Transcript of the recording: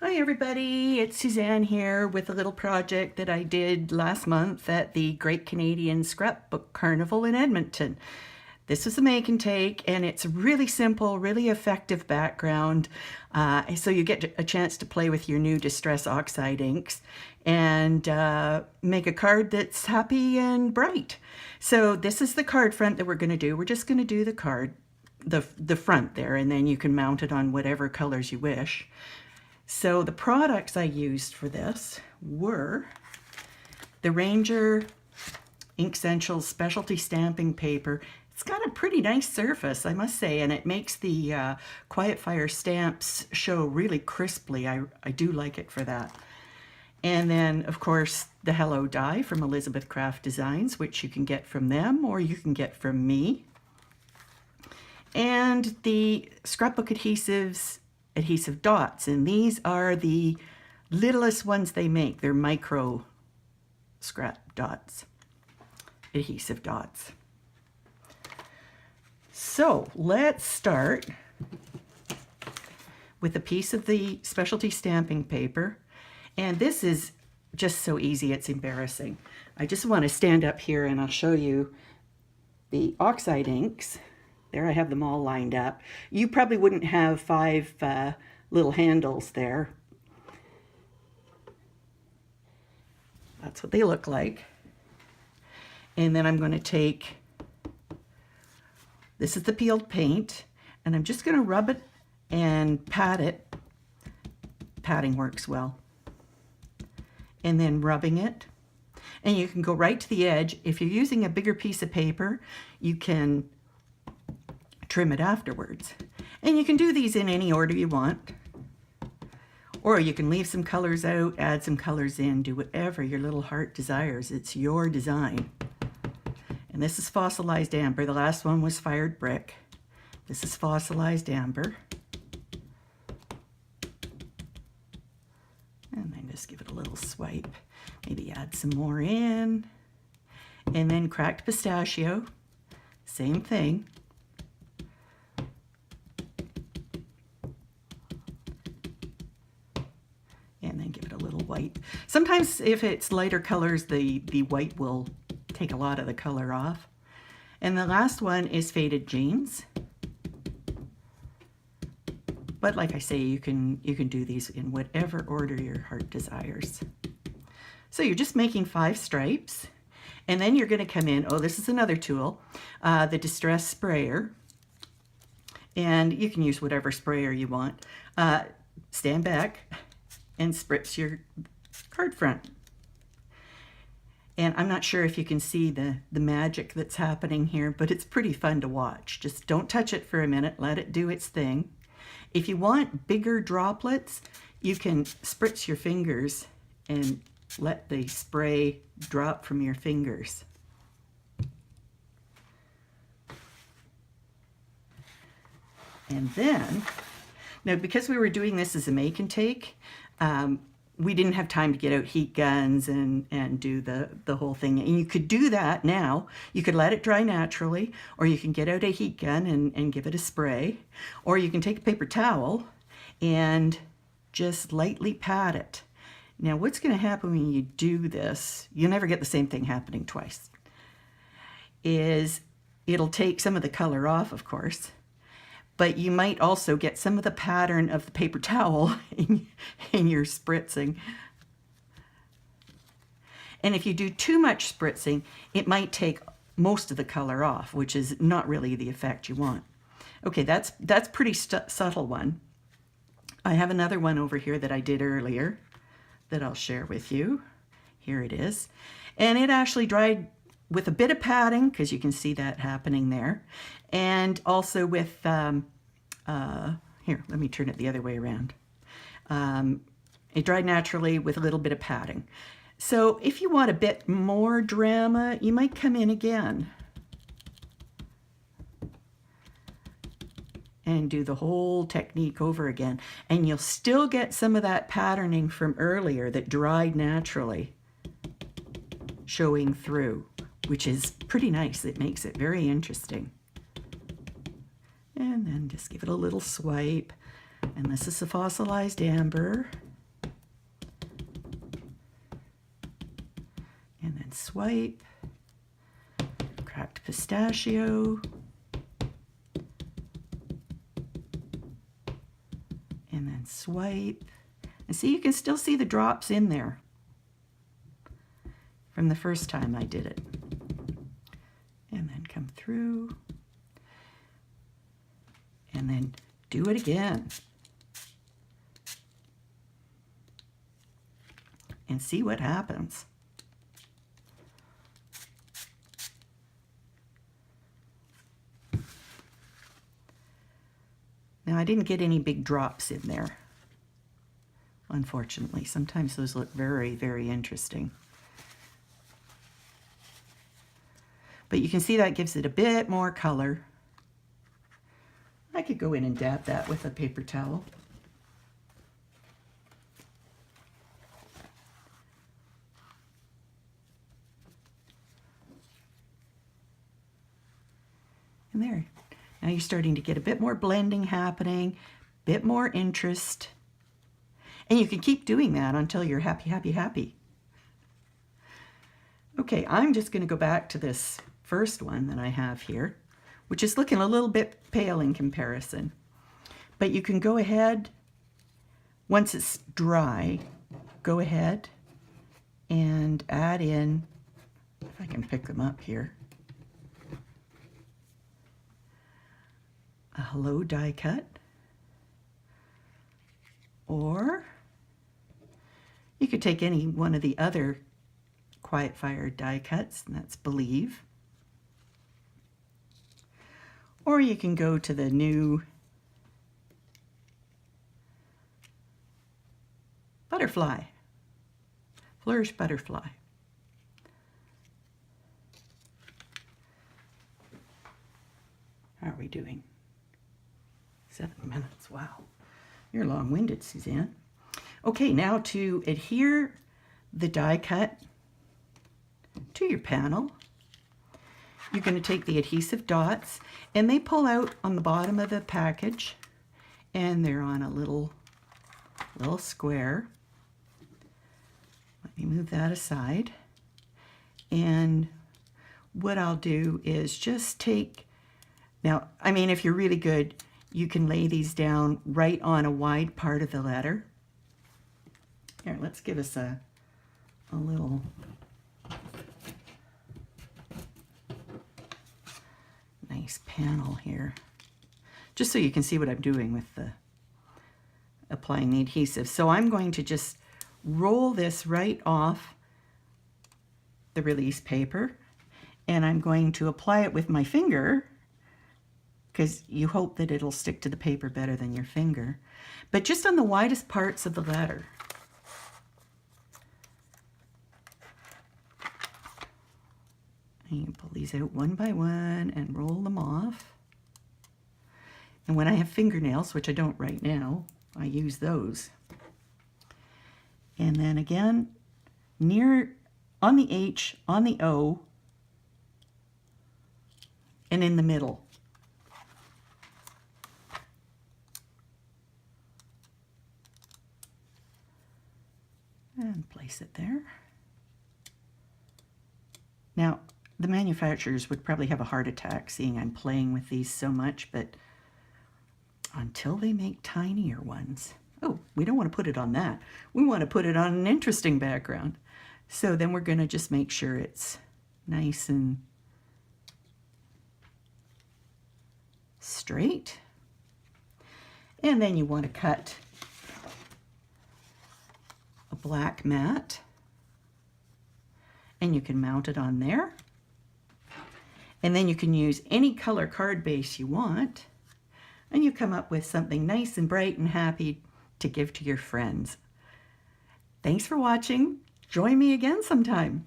Hi everybody, it's Suzanne here with a little project that I did last month at the Great Canadian Scrapbook Carnival in Edmonton. This is a make and take, and it's really simple, really effective background. So you get a chance to play with your new Distress Oxide inks and make a card that's happy and bright. So this is the card front that we're going to do. We're just going to do the card, the front there, and then you can mount it on whatever colors you wish. So the products I used for this were the Ranger Ink Essentials Specialty Stamping Paper. It's got a pretty nice surface, I must say, and it makes the Quietfire stamps show really crisply. I do like it for that. And then, of course, the Hello die from Elizabeth Craft Designs, which you can get from them or you can get from me. And the Scrapbook Adhesives adhesive dots, and these are the littlest ones they make. They're micro scrap dots, adhesive dots. So let's start with a piece of the specialty stamping paper, and this is just so easy it's embarrassing. I just want to stand up here and I'll show you the Oxide inks. There, I have them all lined up. You probably wouldn't have 5 little handles there. That's what they look like. And then I'm going to take, this is the peeled paint, and I'm just going to rub it and pat it. Patting works well. And then rubbing it. And you can go right to the edge. If you're using a bigger piece of paper, you can trim it afterwards. And you can do these in any order you want. Or you can leave some colors out, add some colors in, do whatever your little heart desires. It's your design. And this is Fossilized Amber. The last one was Fired Brick. This is Fossilized Amber. And then just give it a little swipe. Maybe add some more in. And then Cracked Pistachio. Same thing. And then give it a little white. Sometimes if it's lighter colors, the white will take a lot of the color off. And the last one is Faded Jeans. But like I say, you can do these in whatever order your heart desires. So you're just making 5 stripes. And then you're going to come in, oh, this is another tool, the Distress Sprayer. And you can use whatever sprayer you want. Stand back and spritz your card front. And I'm not sure if you can see the magic that's happening here, but it's pretty fun to watch. Just don't touch it for a minute, let it do its thing. If you want bigger droplets, you can spritz your fingers and let the spray drop from your fingers. And then, now because we were doing this as a make and take, we didn't have time to get out heat guns and do the whole thing. And you could do that now. You could let it dry naturally, or you can get out a heat gun and give it a spray, or you can take a paper towel and just lightly pat it. Now what's going to happen when you do this, you'll never get the same thing happening twice, is it'll take some of the color off, of course, but you might also get some of the pattern of the paper towel in your spritzing. And if you do too much spritzing, it might take most of the color off, which is not really the effect you want. Okay, that's pretty subtle one. I have another one over here that I did earlier that I'll share with you. Here it is. And it actually dried with a bit of padding, because you can see that happening there. And also with, here, let me turn it the other way around. It dried naturally with a little bit of padding. So if you want a bit more drama, you might come in again and do the whole technique over again. And you'll still get some of that patterning from earlier that dried naturally showing through, which is pretty nice. It makes it very interesting. And then just give it a little swipe. And this is the Fossilized Amber. then swipe, cracked pistachio, and then swipe. And see, you can still see the drops in there from the first time I did it. And then come through, and then do it again. And see what happens. Now I didn't get any big drops in there, unfortunately. Sometimes those look very, very interesting. But you can see that gives it a bit more color. I could go in and dab that with a paper towel. And there. Now you're starting to get a bit more blending happening, a bit more interest. And you can keep doing that until you're happy, happy, happy. Okay, I'm just going to go back to this first one that I have here, which is looking a little bit pale in comparison. But you can go ahead, once it's dry, go ahead and add in, if I can pick them up here, a hello die cut, or you could take any one of the other Quietfire die cuts, and that's Believe, or you can go to the new Butterfly, Flourish Butterfly. How are we doing? 7 minutes, wow. You're long-winded, Suzanne. Okay, now to adhere the die cut to your panel, you're going to take the adhesive dots, and they pull out on the bottom of the package, and they're on a little square. Let me move that aside. And what I'll do is just take, now, I mean, if you're really good, you can lay these down right on a wide part of the letter. Here, let's give us a little nice panel here, just so you can see what I'm doing with the applying the adhesive. So I'm going to just roll this right off the release paper, and I'm going to apply it with my finger, because you hope that it'll stick to the paper better than your finger, but just on the widest parts of the letter. And you pull these out one by one and roll them off. And when I have fingernails, which I don't right now, I use those. And then again, near on the H, on the O, and in the middle. And place it there. Now, the manufacturers would probably have a heart attack seeing I'm playing with these so much, but until they make tinier ones. Oh, we don't want to put it on that. We want to put it on an interesting background. So then we're going to just make sure it's nice and straight. And then you want to cut a black mat, and you can mount it on there. And then you can use any color card base you want, and you come up with something nice and bright and happy to give to your friends. Thanks for watching. Join me again sometime.